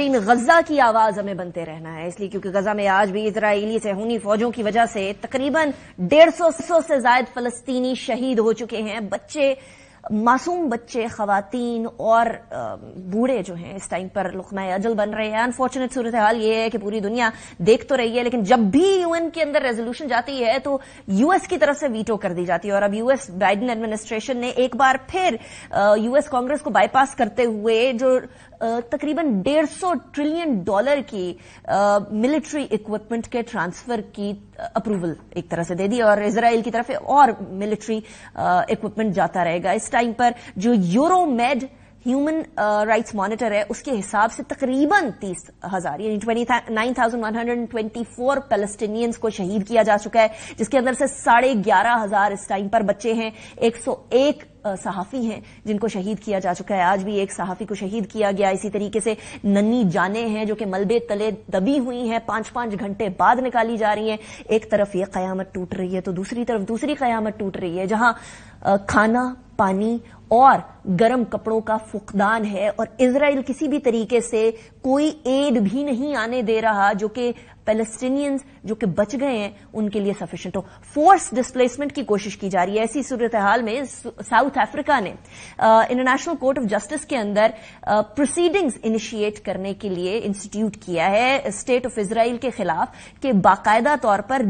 इन गजा की आवाज हमें बनते रहना है, इसलिए क्योंकि गजा में आज भी इजरायली सेहूनी फौजों की वजह से तकरीबन 150 से ज्यादा फलस्तीनी शहीद हो चुके हैं। बच्चे, मासूम बच्चे, खवातीन और बूढ़े जो हैं इस टाइम पर लुक़मा अजल बन रहे हैं। अनफॉर्चुनेट सूरत हाल ये है कि पूरी दुनिया देख तो रही है, लेकिन जब भी यूएन के अंदर रेजोल्यूशन जाती है तो यूएस की तरफ से वीटो कर दी जाती है। और अब यूएस बाइडेन एडमिनिस्ट्रेशन ने एक बार फिर यूएस कांग्रेस को बाईपास करते हुए जो तकरीबन $150 ट्रिलियन की मिलिट्री इक्विपमेंट के ट्रांसफर की अप्रूवल एक तरह से दे दी और इजराइल की तरफ और मिलिट्री इक्विपमेंट जाता रहेगा। इस टाइम पर जो यूरोमेड ह्यूमन राइट्स मॉनिटर है उसके हिसाब से तकरीबन 30,000 यानी 29,124 पैलेस्टीनियंस को शहीद किया जा चुका है, जिसके अंदर से 11,500 इस टाइम पर बच्चे हैं। 101 सहाफी हैं जिनको शहीद किया जा चुका है। आज भी एक सहाफी को शहीद किया गया। इसी तरीके से नन्ही जानें हैं जो कि मलबे तले दबी हुई हैं, 5-5 घंटे बाद निकाली जा रही हैं। एक तरफ ये कयामत टूट रही है तो दूसरी तरफ दूसरी कयामत टूट रही है, जहां खाना, पानी और गर्म कपड़ों का फुकदान है और इजराइल किसी भी तरीके से कोई एड भी नहीं आने दे रहा जो कि पैलेस्टीनियंस जो कि बच गए हैं उनके लिए सफिशिएंट हो। फोर्स डिस्प्लेसमेंट की कोशिश की जा रही है। ऐसी सूरत हाल में साउथ अफ्रीका ने इंटरनेशनल कोर्ट ऑफ जस्टिस के अंदर प्रोसीडिंग्स इनिशिएट करने के लिए इंस्टीट्यूट किया है स्टेट ऑफ इजराइल के खिलाफ, कि बाकायदा तौर पर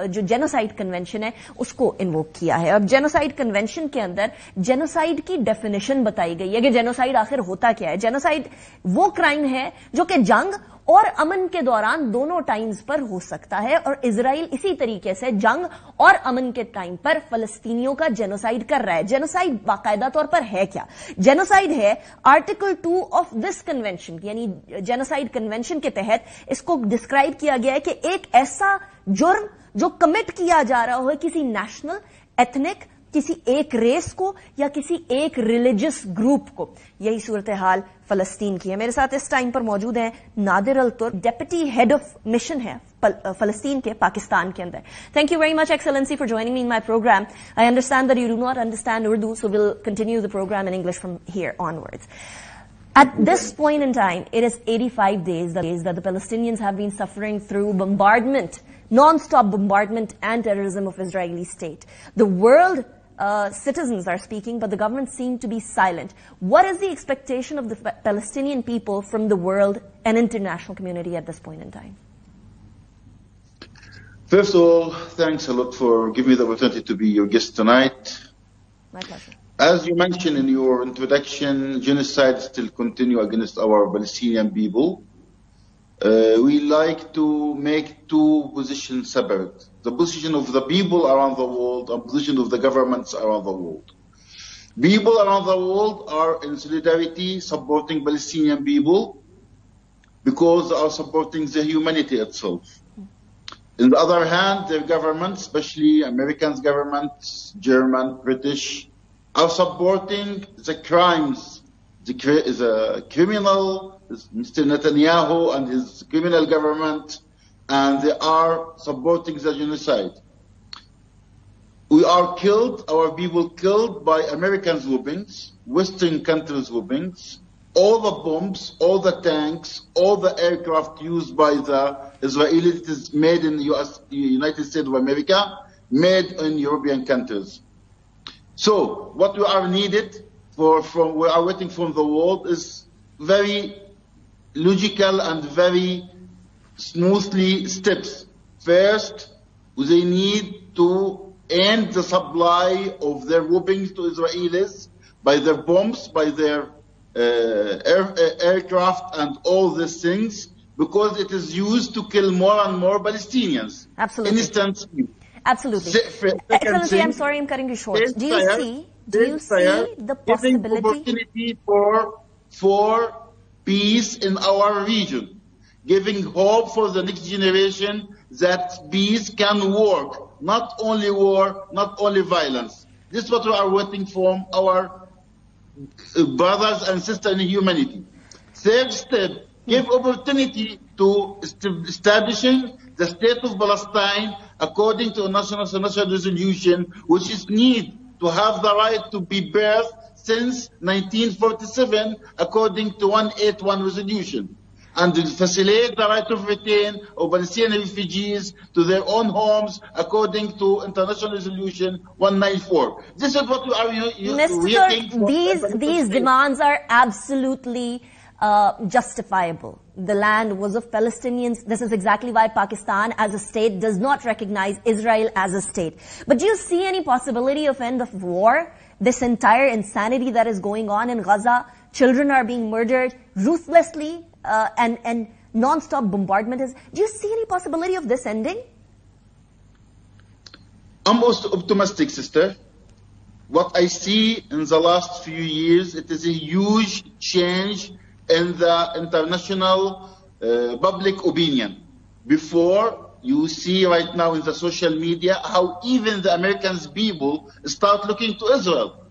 जो जेनोसाइड कन्वेंशन है उसको इन्वोक किया है। अब जेनोसाइड कन्वेंशन के अंदर जेनोसाइड की डेफिनेशन बताई गई है कि जेनोसाइड आखिर होता क्या है। जेनोसाइड वो क्राइम है जो कि जंग और अमन के दौरान दोनों टाइम्स पर हो सकता है और इजराइल इसी तरीके से जंग और अमन के टाइम पर फलस्तीनियों का जेनोसाइड कर रहा है। जेनोसाइड बाकायदा तौर पर है क्या? जेनोसाइड है आर्टिकल 2 ऑफ दिस कन्वेंशन, यानी जेनोसाइड कन्वेंशन के तहत इसको डिस्क्राइब किया गया है कि एक ऐसा जुर्म जो कमिट किया जा रहा हो किसी नेशनल, एथनिक, किसी एक रेस को या किसी एक रिलीजियस ग्रुप को। यही सूरत हाल फलस्तीन की है। मेरे साथ इस टाइम पर मौजूद हैं नादिर अल तुर्क, डेप्यूटी हेड ऑफ मिशन है फलस्तीन के पाकिस्तान के अंदर। Thank you very much excellency for joining me in my programme. I understand that you do not understand Urdu, so will continue the programme in English from here onwards. At this point in time, it is 85 days that the Palestinians have been suffering through bombardment, non-stop bombardment and terrorism of Israeli state. The world citizens are speaking, but the government seem to be silent. What is the expectation of the Palestinian people from the world and international community at this point in time? First of all, thanks a lot for giving me the opportunity to be your guest tonight. My pleasure. As you mentioned in your introduction, genocide still continue against our Palestinian people. We like to make two positions separate. The position of the people around the world and position of the governments around the world. People around the world are in solidarity supporting Palestinian people because they are supporting the humanity itself. On the other hand, their governments, especially American governments, German, British, are supporting the crimes, the criminal, Mr. Netanyahu and his criminal government, and they are supporting the genocide. We are killed, our people killed by Americans' weapons, Western countries' weapons, all the bombs, all the tanks, all the aircraft used by the Israelis is made in the United States of America, made in European countries. So, what we are needed we are waiting from the world is very logical and very smoothly steps. First, they need to end the supply of their weapons to Israelis by their bombs, by their aircraft and all these things, because it is used to kill more and more Palestinians. Absolutely. Instantly. Absolutely. Excellency, I'm sorry I'm cutting you short. Do you see the possibility? Opportunity for peace in our region, giving hope for the next generation that peace can work, not only war, not only violence. This is what we are waiting from our brothers and sisters in humanity. Third step, give opportunity to establishing the state of Palestine according to a national resolution, which is need to have the right to be birthed since 1947 according to 181 resolution. and to facilitate the right of return of Palestinian refugees to their own homes according to International Resolution 194. This is what we are Mr. Turk, these demands are absolutely justifiable. The land was of Palestinians. This is exactly why Pakistan as a state does not recognize Israel as a state. But do you see any possibility of end of war? This entire insanity that is going on in Gaza, children are being murdered ruthlessly, and non-stop bombardment is. Do you see any possibility of this ending? I'm most optimistic, sister. What I see in the last few years, it is a huge change in the international public opinion. Before, you see right now in the social media how even the American people start looking to Israel.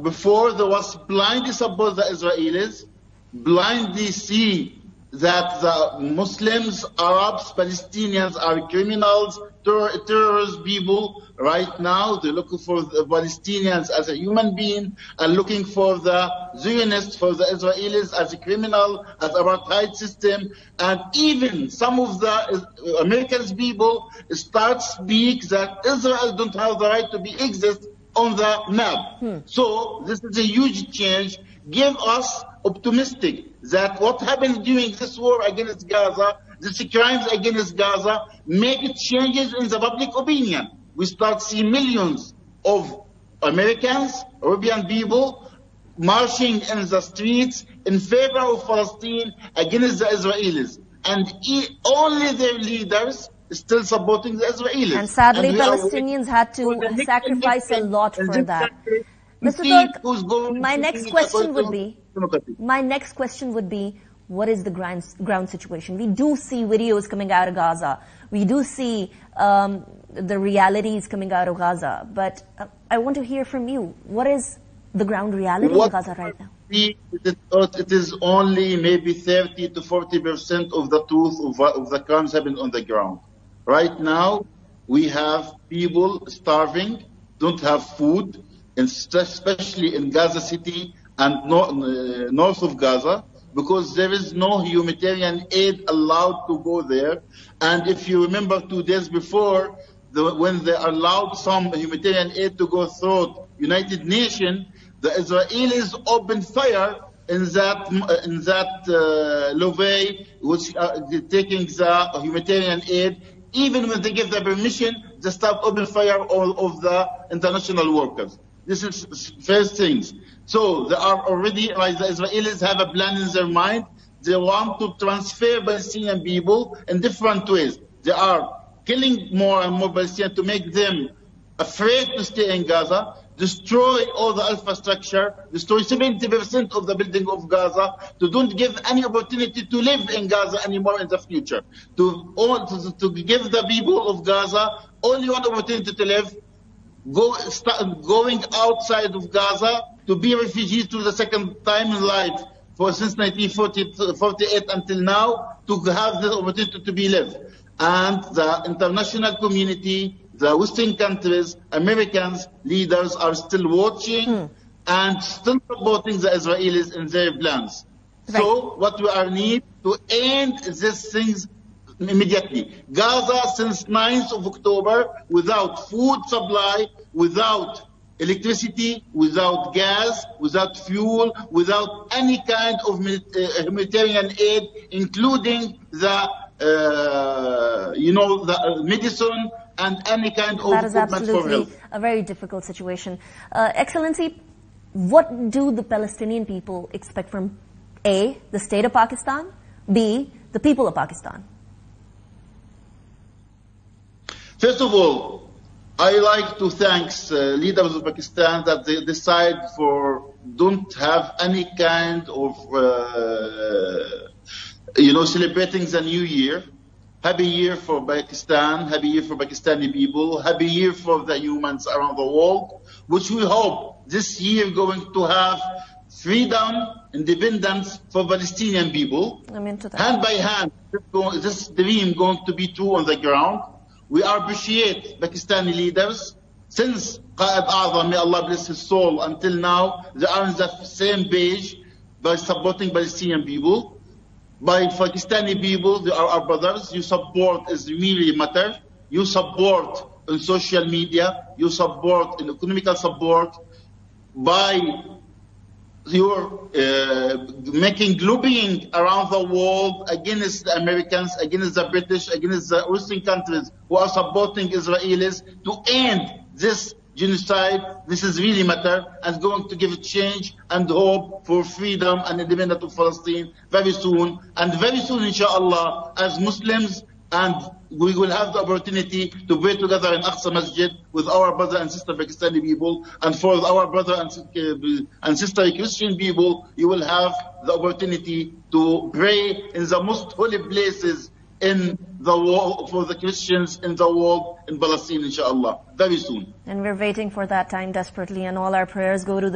Before there was blindly support the Israelis, blindly see that the Muslims, Arabs, Palestinians are criminals, terrorist people. Right now, they're looking for the Palestinians as a human being and looking for the Zionists, for the Israelis as a criminal, as apartheid system. And even some of the American people start speak that Israel don't have the right to be exist on the map. So this is a huge change. Give us optimistic that what happened during this war against Gaza, these crimes against Gaza, make changes in the public opinion. We start seeing millions of Americans, European people, marching in the streets in favor of Palestine against the Israelis. And only their leaders still supporting the Israelis. And sadly, Palestinians had to sacrifice a lot for that. Mr. Turk, my next question would be, what is the ground situation? We do see videos coming out of Gaza. We do see the realities coming out of Gaza. But I want to hear from you. What is the ground reality in Gaza right now? It is only maybe 30 to 40% of the truth of the crimes happening on the ground. Right now, we have people starving, don't have food, especially in Gaza City and north of Gaza, because there is no humanitarian aid allowed to go there. And if you remember 2 days before, when they allowed some humanitarian aid to go through United Nations, the Israelis opened fire in that levee, which taking the humanitarian aid. Even when they give the permission, they start opening fire all of the international workers. This is first things. So they are already, like the Israelis have a plan in their mind. They want to transfer Palestinian people in different ways. They are killing more and more Palestinians to make them afraid to stay in Gaza, destroy all the infrastructure, destroy 70% of the building of Gaza, to don't give any opportunity to live in Gaza anymore in the future. To give the people of Gaza only one opportunity to live, going outside of Gaza to be refugees to the second time in life since 1948 until now, to have the opportunity to be lived. And the international community, the Western countries, Americans, leaders are still watching and still supporting the Israelis in their plans. Right. So what we are need to end these things immediately. Gaza since 9th of October, without food supply, without electricity, without gas, without fuel, without any kind of humanitarian aid, including the medicine and any kind of that is absolutely a very difficult situation. Excellency, what do the Palestinian people expect from A, the state of Pakistan, B, the people of Pakistan? First of all, I like to thank leaders of Pakistan that they decide don't have any kind of celebrating the new year. Happy year for Pakistan, happy year for Pakistani people, happy year for the humans around the world, which we hope this year going to have freedom, independence for Palestinian people. I'm into that. Hand by hand, this dream going to be true on the ground. We appreciate Pakistani leaders. Since Qa'id A'zam, may Allah bless his soul, until now, they are on the same page by supporting Palestinian people. by Pakistani people. They are our brothers. Your support is really matter. You support on social media. You support in economical support by your making lobbying around the world against the Americans, against the British, against the Western countries who are supporting Israelis to end this genocide. This is really matter and going to give change and hope for freedom and independence of Palestine very soon. And very soon, inshallah, as Muslims, and we will have the opportunity to pray together in Aqsa Masjid with our brother and sister Pakistani people, and for our brother and sister Christian people, you will have the opportunity to pray in the most holy places in the world for the Christians in the world in Palestine, inshallah, very soon. And we're waiting for that time desperately, and all our prayers go to the